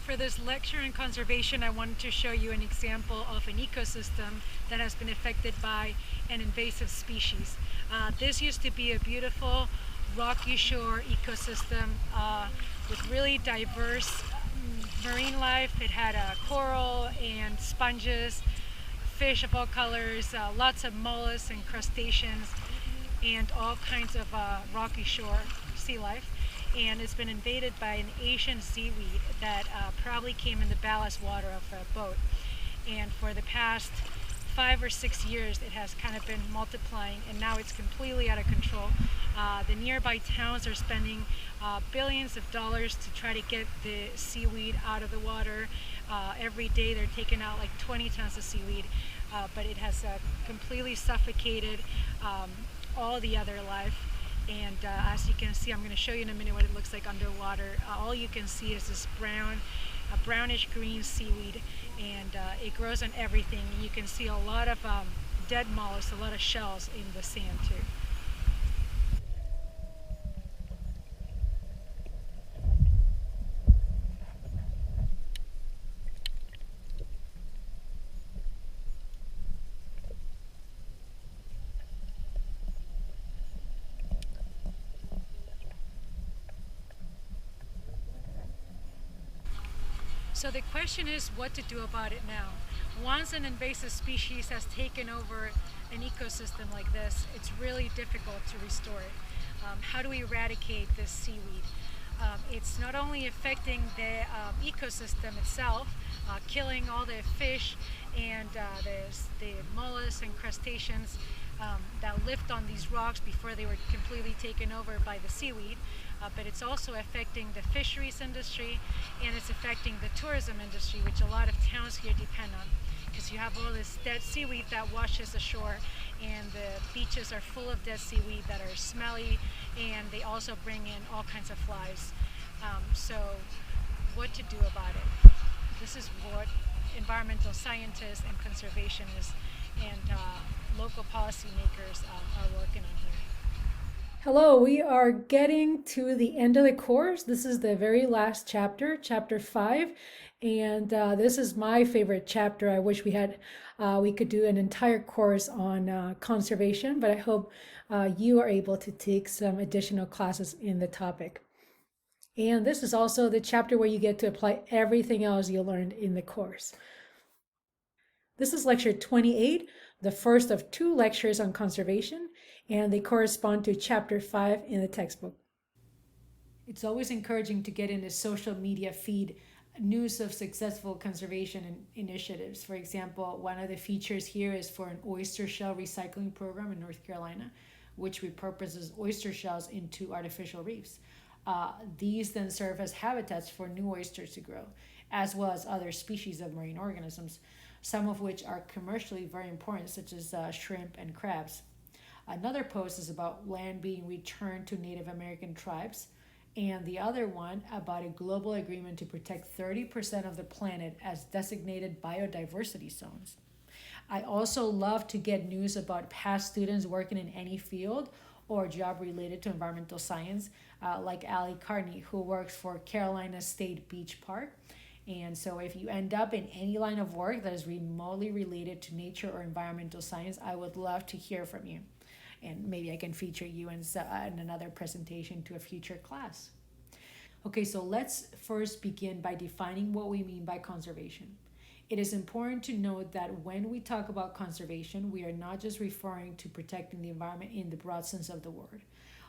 For this lecture on conservation, I wanted to show you an example of an ecosystem that has been affected by an invasive species. This used to be a beautiful rocky shore ecosystem with really diverse marine life. It had coral and sponges, fish of all colors, lots of mollusks and crustaceans, and all kinds of rocky shore sea life. And it's been invaded by an Asian seaweed that probably came in the ballast water of a boat. And for the past 5 or 6 years, it has kind of been multiplying, and now it's completely out of control. The nearby towns are spending billions of dollars to try to get the seaweed out of the water. Every day they're taking out like 20 tons of seaweed, but it has completely suffocated all the other life. And as you can see, I'm going to show you in a minute what it looks like underwater. All you can see is this brownish green seaweed, and it grows on everything. And you can see a lot of dead mollusks, a lot of shells in the sand too. So the question is what to do about it now. Once an invasive species has taken over an ecosystem like this, it's really difficult to restore it. How do we eradicate this seaweed? It's not only affecting the ecosystem itself, killing all the fish and the mollusks and crustaceans that lived on these rocks before they were completely taken over by the seaweed, but it's also affecting the fisheries industry, and it's affecting the tourism industry, which a lot of towns here depend on, because you have all this dead seaweed that washes ashore, and the beaches are full of dead seaweed that are smelly, and they also bring in all kinds of flies. So what to do about it? This is what environmental scientists and conservationists and local policymakers are working on here. Hello, we are getting to the end of the course. This is the very last chapter, chapter 5, and this is my favorite chapter. I wish we could do an entire course on conservation, but I hope you are able to take some additional classes in the topic. And this is also the chapter where you get to apply everything else you learned in the course. This is lecture 28, the first of 2 lectures on conservation, and they correspond to chapter 5 in the textbook. It's always encouraging to get in the social media feed news of successful conservation initiatives. For example, one of the features here is for an oyster shell recycling program in North Carolina, which repurposes oyster shells into artificial reefs. These then serve as habitats for new oysters to grow, as well as other species of marine organisms, some of which are commercially very important, such as shrimp and crabs. Another post is about land being returned to Native American tribes, and the other one about a global agreement to protect 30% of the planet as designated biodiversity zones. I also love to get news about past students working in any field or job related to environmental science, like Ali Carney, who works for Carolina State Beach Park. And so if you end up in any line of work that is remotely related to nature or environmental science, I would love to hear from you. And maybe I can feature you in another presentation to a future class. Okay, so let's first begin by defining what we mean by conservation. It is important to note that when we talk about conservation, we are not just referring to protecting the environment in the broad sense of the word.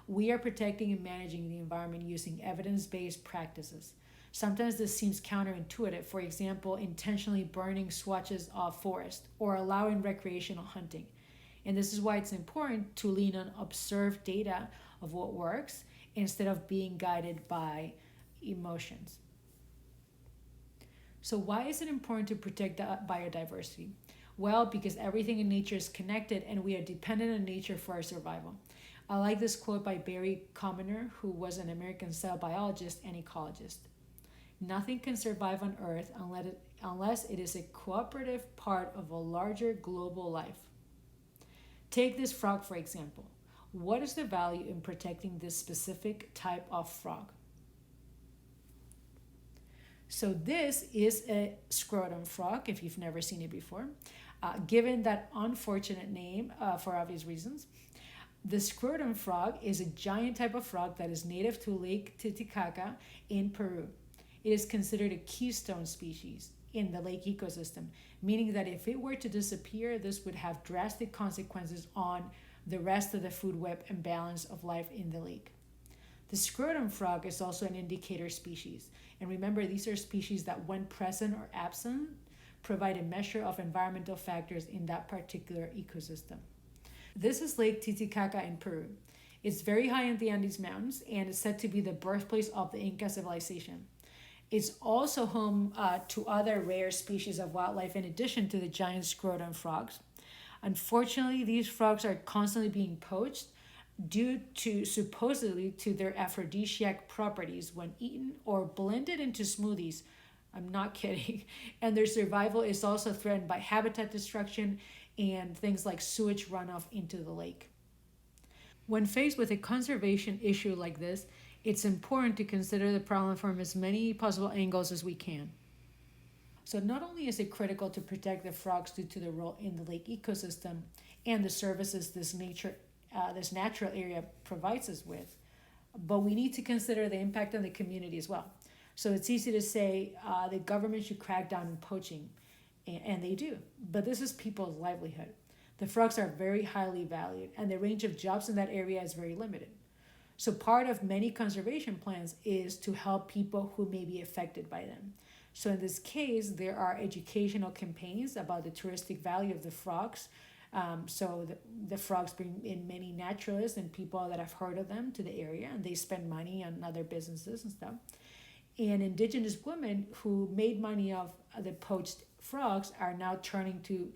We are protecting and managing the environment using evidence-based practices. Sometimes this seems counterintuitive, for example, intentionally burning swatches of forest or allowing recreational hunting. And this is why it's important to lean on observed data of what works instead of being guided by emotions. So why is it important to protect biodiversity? Well, because everything in nature is connected and we are dependent on nature for our survival. I like this quote by Barry Commoner, who was an American cell biologist and ecologist. Nothing can survive on Earth unless it is a cooperative part of a larger global life. Take this frog, for example. What is the value in protecting this specific type of frog? So this is a scrotum frog, if you've never seen it before. Given that unfortunate name for obvious reasons, the scrotum frog is a giant type of frog that is native to Lake Titicaca in Peru. It is considered a keystone species in the lake ecosystem, meaning that if it were to disappear, this would have drastic consequences on the rest of the food web and balance of life in the lake. The scrotum frog is also an indicator species. And remember, these are species that, when present or absent, provide a measure of environmental factors in that particular ecosystem. This is Lake Titicaca in Peru. It's very high in the Andes Mountains and is said to be the birthplace of the Inca civilization. It's also home to other rare species of wildlife in addition to the giant scrotum frogs. Unfortunately, these frogs are constantly being poached due to supposedly to their aphrodisiac properties when eaten or blended into smoothies. I'm not kidding. And their survival is also threatened by habitat destruction and things like sewage runoff into the lake. When faced with a conservation issue like this, it's important to consider the problem from as many possible angles as we can. So not only is it critical to protect the frogs due to their role in the lake ecosystem and the services this natural area provides us with, but we need to consider the impact on the community as well. So it's easy to say the government should crack down on poaching, and they do, but this is people's livelihood. The frogs are very highly valued, and the range of jobs in that area is very limited. So part of many conservation plans is to help people who may be affected by them. So in this case, there are educational campaigns about the touristic value of the frogs. The frogs bring in many naturalists and people that have heard of them to the area, and they spend money on other businesses and stuff. And indigenous women who made money off the poached frogs are now turning to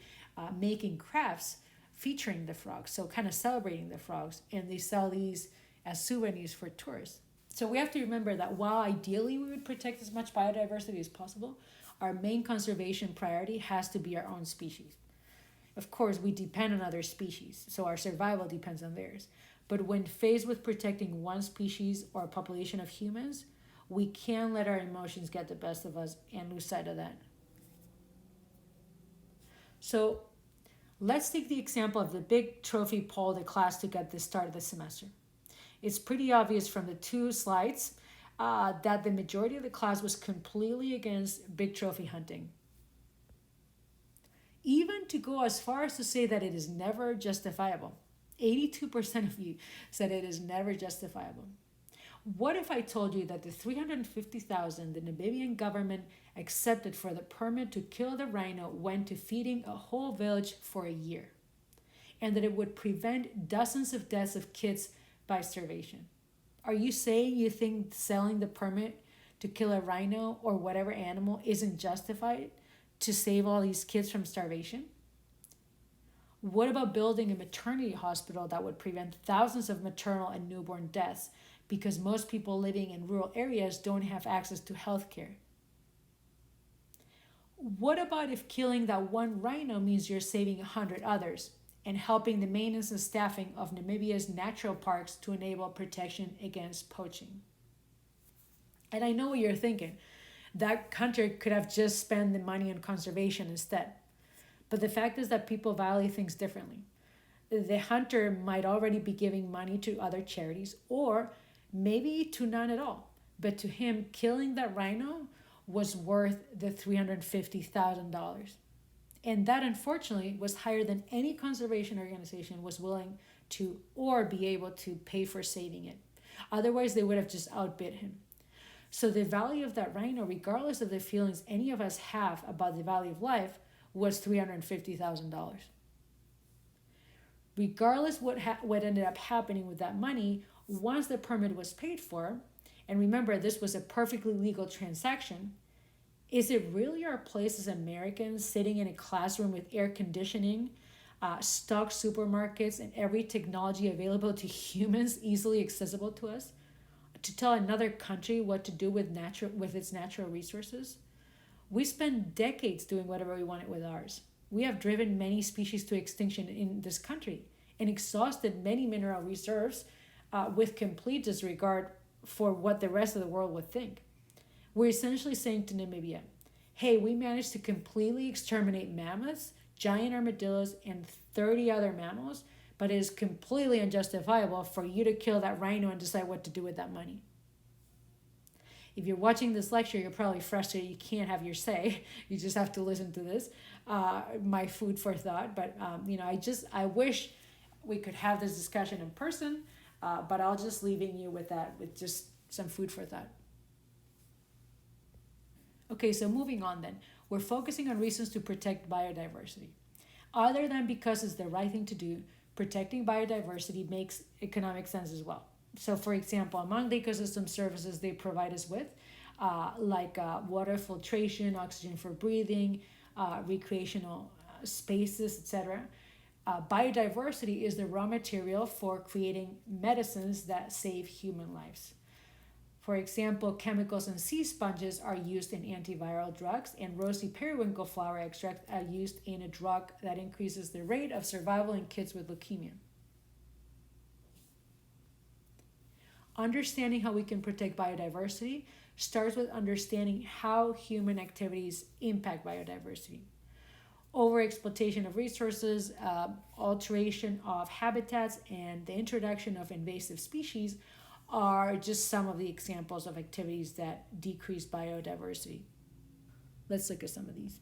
making crafts featuring the frogs, so kind of celebrating the frogs, and they sell these as souvenirs for tourists. So we have to remember that while ideally we would protect as much biodiversity as possible, our main conservation priority has to be our own species. Of course, we depend on other species, so our survival depends on theirs. But when faced with protecting one species or a population of humans, we can't let our emotions get the best of us and lose sight of that. So let's take the example of the big trophy poll the class took at the start of the semester. It's pretty obvious from the two slides that the majority of the class was completely against big trophy hunting. Even to go as far as to say that it is never justifiable. 82% of you said it is never justifiable. What if I told you that the $350,000 the Namibian government accepted for the permit to kill the rhino went to feeding a whole village for a year, and that it would prevent dozens of deaths of kids by starvation? Are you saying you think selling the permit to kill a rhino or whatever animal isn't justified to save all these kids from starvation? What about building a maternity hospital that would prevent thousands of maternal and newborn deaths because most people living in rural areas don't have access to health care? What about if killing that one rhino means you're saving 100 others and helping the maintenance and staffing of Namibia's natural parks to enable protection against poaching? And I know what you're thinking. That hunter could have just spent the money on conservation instead. But the fact is that people value things differently. The hunter might already be giving money to other charities or maybe to none at all. But to him, killing that rhino was worth the $350,000. And that, unfortunately, was higher than any conservation organization was willing to or be able to pay for saving it. Otherwise, they would have just outbid him. So the value of that rhino, regardless of the feelings any of us have about the value of life, was $350,000. Regardless what ended up happening with that money, once the permit was paid for, and remember this was a perfectly legal transaction, is it really our place as Americans sitting in a classroom with air conditioning, stocked supermarkets, and every technology available to humans easily accessible to us, to tell another country what to do with its natural resources? We spend decades doing whatever we want with ours. We have driven many species to extinction in this country and exhausted many mineral reserves with complete disregard for what the rest of the world would think. We're essentially saying to Namibia, hey, we managed to completely exterminate mammoths, giant armadillos, and 30 other mammals, but it is completely unjustifiable for you to kill that rhino and decide what to do with that money. If you're watching this lecture, you're probably frustrated you can't have your say. You just have to listen to this. My food for thought. But, I wish we could have this discussion in person, but I'll just leaving you with that, with just some food for thought. Okay, so moving on then. We're focusing on reasons to protect biodiversity. Other than because it's the right thing to do, protecting biodiversity makes economic sense as well. So, for example, among the ecosystem services they provide us with, like water filtration, oxygen for breathing, recreational spaces, etc., biodiversity is the raw material for creating medicines that save human lives. For example, chemicals in sea sponges are used in antiviral drugs, and rosy periwinkle flower extracts are used in a drug that increases the rate of survival in kids with leukemia. Understanding how we can protect biodiversity starts with understanding how human activities impact biodiversity. Overexploitation of resources, alteration of habitats, and the introduction of invasive species are just some of the examples of activities that decrease biodiversity. Let's look at some of these.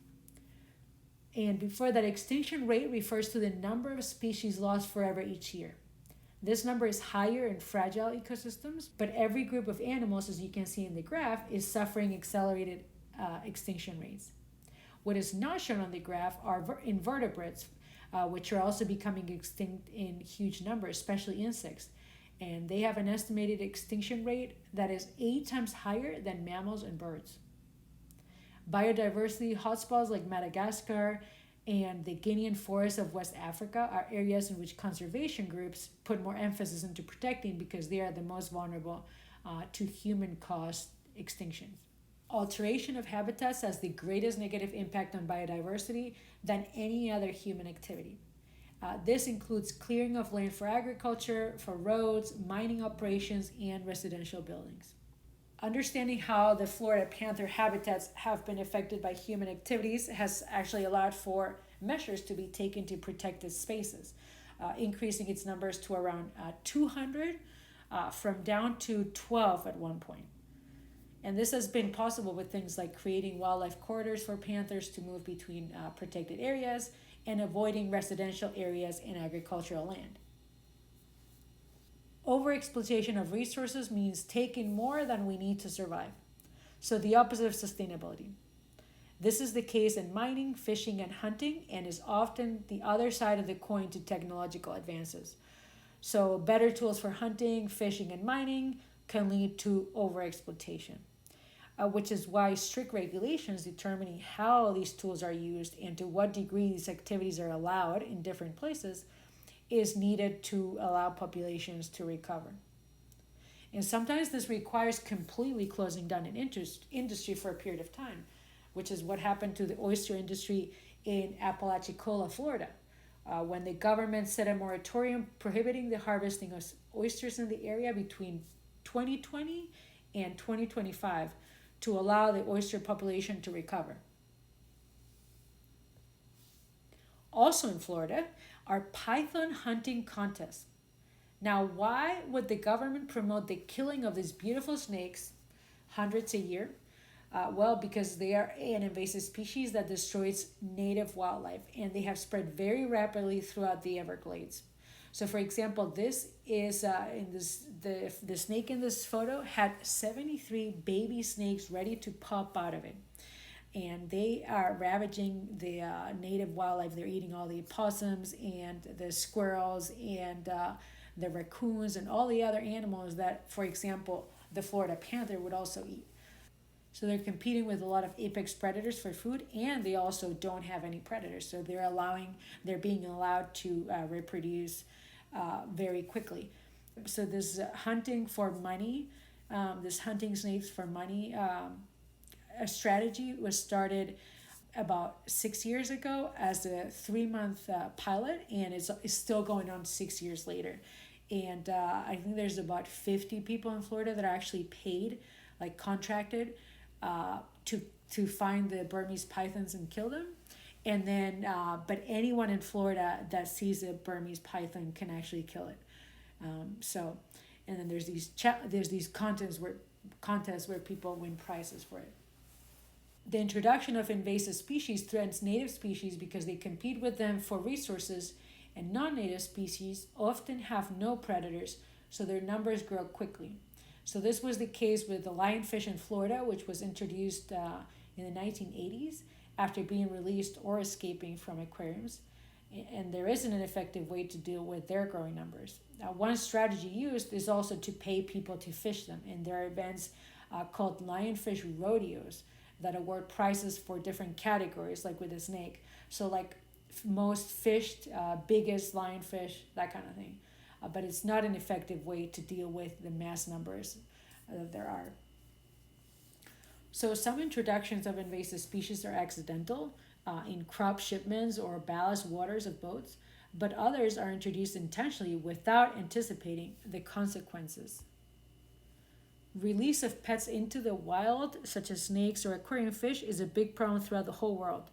And before that, extinction rate refers to the number of species lost forever each year. This number is higher in fragile ecosystems, but every group of animals, as you can see in the graph, is suffering accelerated extinction rates. What is not shown on the graph are invertebrates, which are also becoming extinct in huge numbers, especially insects. And they have an estimated extinction rate that is 8 times higher than mammals and birds. Biodiversity hotspots like Madagascar and the Guinean forests of West Africa are areas in which conservation groups put more emphasis into protecting because they are the most vulnerable to human-caused extinctions. Alteration of habitats has the greatest negative impact on biodiversity than any other human activity. This includes clearing of land for agriculture, for roads, mining operations, and residential buildings. Understanding how the Florida panther habitats have been affected by human activities has actually allowed for measures to be taken to protect its spaces, increasing its numbers to around 200 from down to 12 at one point. And this has been possible with things like creating wildlife corridors for panthers to move between protected areas and avoiding residential areas and agricultural land. Overexploitation of resources means taking more than we need to survive. So the opposite of sustainability. This is the case in mining, fishing, and hunting, and is often the other side of the coin to technological advances. So better tools for hunting, fishing, and mining can lead to overexploitation, which is why strict regulations determining how these tools are used and to what degree these activities are allowed in different places is needed to allow populations to recover. And sometimes this requires completely closing down an industry for a period of time, which is what happened to the oyster industry in Apalachicola, Florida, when the government set a moratorium prohibiting the harvesting of oysters in the area between 2020 and 2025 to allow the oyster population to recover. Also in Florida are python hunting contests. Now, why would the government promote the killing of these beautiful snakes, hundreds a year? Well, because they are an invasive species that destroys native wildlife, and they have spread very rapidly throughout the Everglades. So, for example, this is the snake in this photo had 73 baby snakes ready to pop out of it, and they are ravaging the native wildlife. They're eating all the possums and the squirrels and the raccoons and all the other animals that, for example, the Florida panther would also eat. So they're competing with a lot of apex predators for food, and they also don't have any predators. So they're being allowed to reproduce very quickly. So this hunting for money, this hunting snakes for money, a strategy was started about 6 years ago as a 3-month pilot, and it's still going on 6 years later. And I think there's about 50 people in Florida that are actually paid, like contracted, to find the Burmese pythons and kill them. And then, but anyone in Florida that sees a Burmese python can actually kill it. So, and then there's these contests where people win prizes for it. The introduction of invasive species threatens native species because they compete with them for resources, and non-native species often have no predators, so their numbers grow quickly. So this was the case with the lionfish in Florida, which was introduced in the 1980s after being released or escaping from aquariums. And there isn't an effective way to deal with their growing numbers. One strategy used is also to pay people to fish them, and there are events called lionfish rodeos that award prizes for different categories, like with the snake. So like most fished, biggest lionfish, that kind of thing. But it's not an effective way to deal with the mass numbers that there are. So some introductions of invasive species are accidental in crop shipments or ballast waters of boats, but others are introduced intentionally without anticipating the consequences. Release of pets into the wild, such as snakes or aquarium fish, is a big problem throughout the whole world.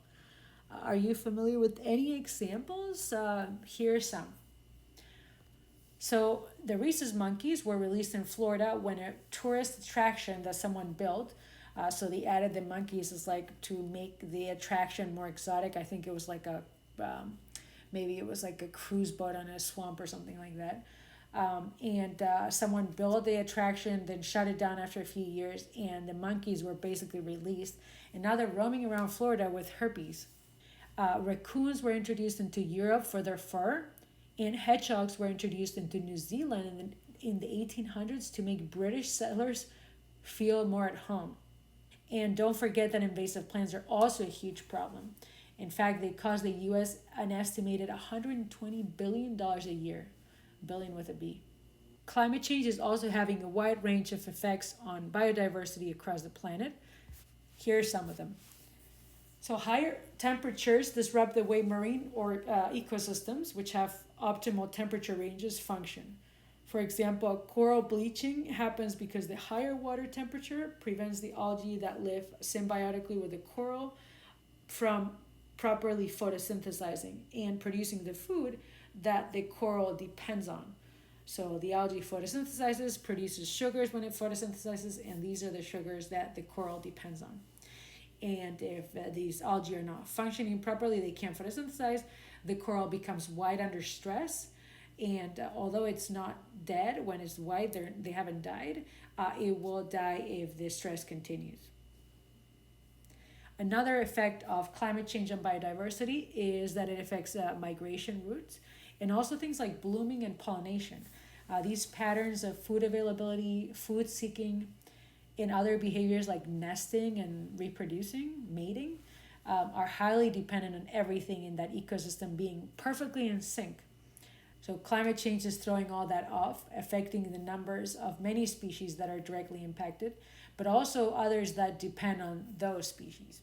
Are you familiar with any examples? Here are some. So the rhesus monkeys were released in Florida when a tourist attraction that someone built. So they added the monkeys as like to make the attraction more exotic. I think it was like maybe it was like a cruise boat on a swamp or something like that. And someone built the attraction, then shut it down after a few years, and the monkeys were basically released. And now they're roaming around Florida with herpes. Raccoons were introduced into Europe for their fur, and hedgehogs were introduced into New Zealand in the 1800s to make British settlers feel more at home. And don't forget that invasive plants are also a huge problem. In fact, they cost the U.S. an estimated $120 billion a year, billion with a B. Climate change is also having a wide range of effects on biodiversity across the planet. Here are some of them. So higher temperatures disrupt the way marine or ecosystems, which have optimal temperature ranges, function. For example, coral bleaching happens because the higher water temperature prevents the algae that live symbiotically with the coral from properly photosynthesizing and producing the food that the coral depends on. So the algae photosynthesizes, produces sugars when it photosynthesizes, and these are the sugars that the coral depends on. And if these algae are not functioning properly, they can't photosynthesize, the coral becomes white under stress, and although it's not dead when it's white, they haven't died, it will die if the stress continues. Another effect of climate change on biodiversity is that it affects migration routes and also things like blooming and pollination. These patterns of food availability, food seeking, and other behaviors like nesting and reproducing, mating, are highly dependent on everything in that ecosystem being perfectly in sync. So climate change is throwing all that off, affecting the numbers of many species that are directly impacted, but also others that depend on those species.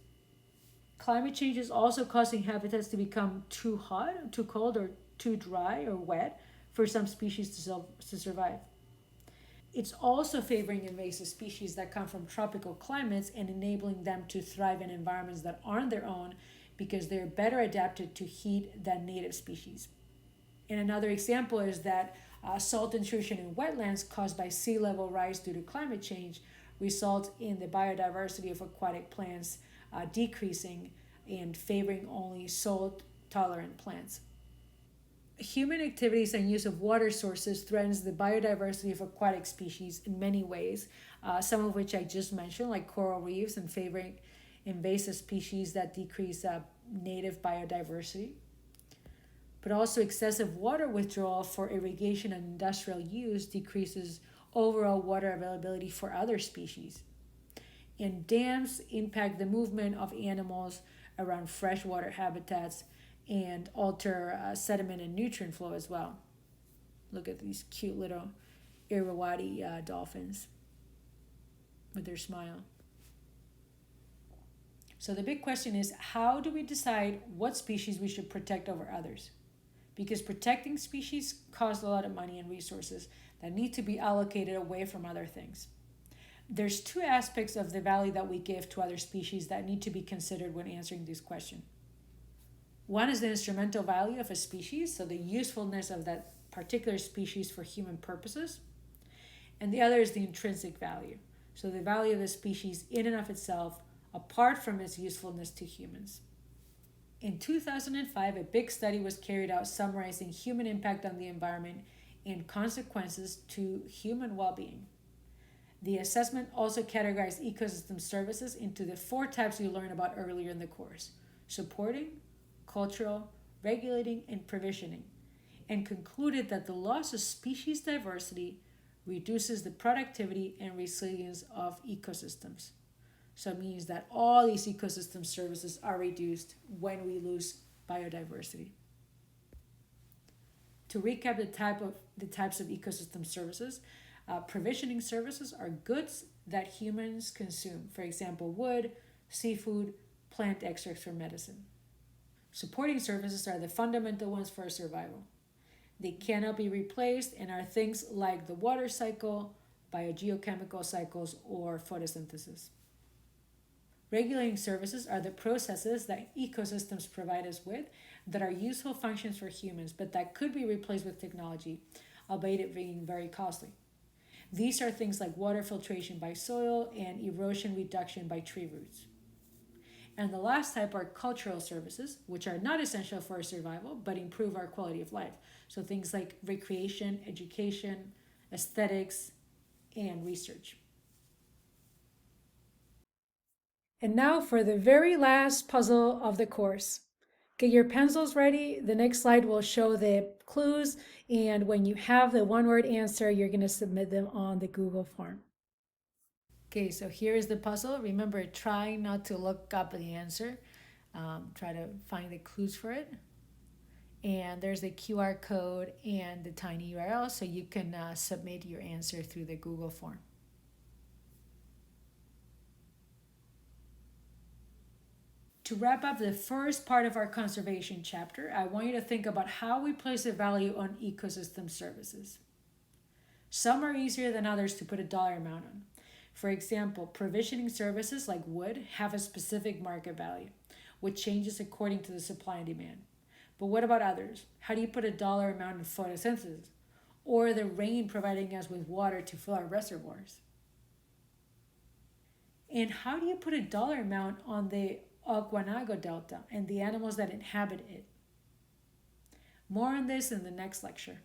Climate change is also causing habitats to become too hot, too cold, or too dry or wet for some species to survive. It's also favoring invasive species that come from tropical climates and enabling them to thrive in environments that aren't their own because they're better adapted to heat than native species. And another example is that salt intrusion in wetlands caused by sea level rise due to climate change result in the biodiversity of aquatic plants decreasing and favoring only salt-tolerant plants. Human activities and use of water sources threatens the biodiversity of aquatic species in many ways, some of which I just mentioned, like coral reefs and favoring invasive species that decrease native biodiversity. But also excessive water withdrawal for irrigation and industrial use decreases overall water availability for other species. And dams impact the movement of animals around freshwater habitats and alter sediment and nutrient flow as well. Look at these cute little Irrawaddy dolphins with their smile. So the big question is, how do we decide what species we should protect over others? Because protecting species costs a lot of money and resources that need to be allocated away from other things. There's two aspects of the value that we give to other species that need to be considered when answering this question. One is the instrumental value of a species, so the usefulness of that particular species for human purposes. And the other is the intrinsic value, so the value of the species in and of itself, apart from its usefulness to humans. In 2005, a big study was carried out summarizing human impact on the environment and consequences to human well-being. The assessment also categorized ecosystem services into the four types you learned about earlier in the course: supporting, cultural, regulating, and provisioning, and concluded that the loss of species diversity reduces the productivity and resilience of ecosystems. So it means that all these ecosystem services are reduced when we lose biodiversity. To recap the types of ecosystem services, provisioning services are goods that humans consume, for example, wood, seafood, plant extracts for medicine. Supporting services are the fundamental ones for survival. They cannot be replaced and are things like the water cycle, biogeochemical cycles, or photosynthesis. Regulating services are the processes that ecosystems provide us with that are useful functions for humans, but that could be replaced with technology, albeit it being very costly. These are things like water filtration by soil and erosion reduction by tree roots. And the last type are cultural services, which are not essential for our survival, but improve our quality of life. So things like recreation, education, aesthetics, and research. And now for the very last puzzle of the course. Get your pencils ready. The next slide will show the clues, and when you have the one-word answer, you're going to submit them on the Google form. Okay, so here is the puzzle. Remember, try not to look up the answer. Try to find the clues for it. And there's the QR code and the tiny URL, so you can submit your answer through the Google form. To wrap up the first part of our conservation chapter, I want you to think about how we place a value on ecosystem services. Some are easier than others to put a dollar amount on. For example, provisioning services like wood have a specific market value, which changes according to the supply and demand. But what about others? How do you put a dollar amount on photosynthesis, or the rain providing us with water to fill our reservoirs? And how do you put a dollar amount on the Okanagan Delta and the animals that inhabit it? More on this in the next lecture.